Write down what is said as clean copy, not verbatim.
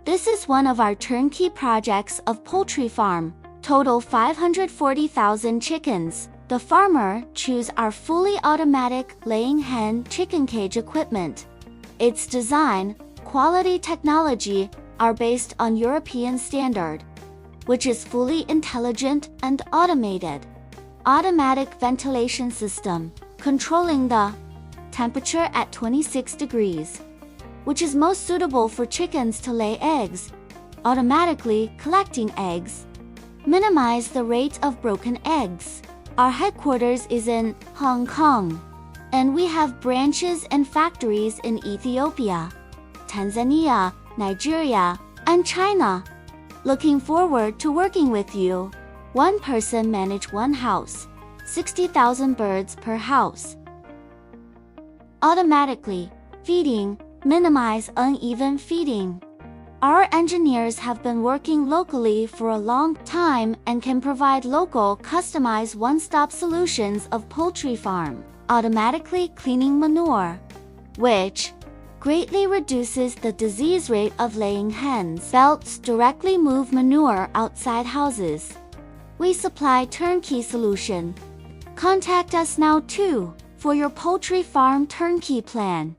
This is one of our turnkey projects of poultry farm. Total 540,000 chickens. The farmer choose our fully automatic laying hen chicken cage equipment. Its design, quality technology are based on European standard, which is fully intelligent and automated. Automatic ventilation system, controlling the temperature at 26 degrees, which is most suitable for chickens to lay eggs. Automatically collecting eggs. Minimize the rate of broken eggs. Our headquarters is in Hong Kong, and we have branches and factories in Ethiopia, Tanzania, Nigeria, and China. Looking forward to working with you. One person manage one house. 60,000 birds per house. Automatically feeding, minimize uneven feeding. Our engineers have been working locally for a long time and can provide local, customized one-stop solutions of poultry farm. Automatically cleaning manure, which greatly reduces the disease rate of laying hens. Belts directly move manure outside houses. We supply turnkey solution. Contact us now too for your poultry farm turnkey plan.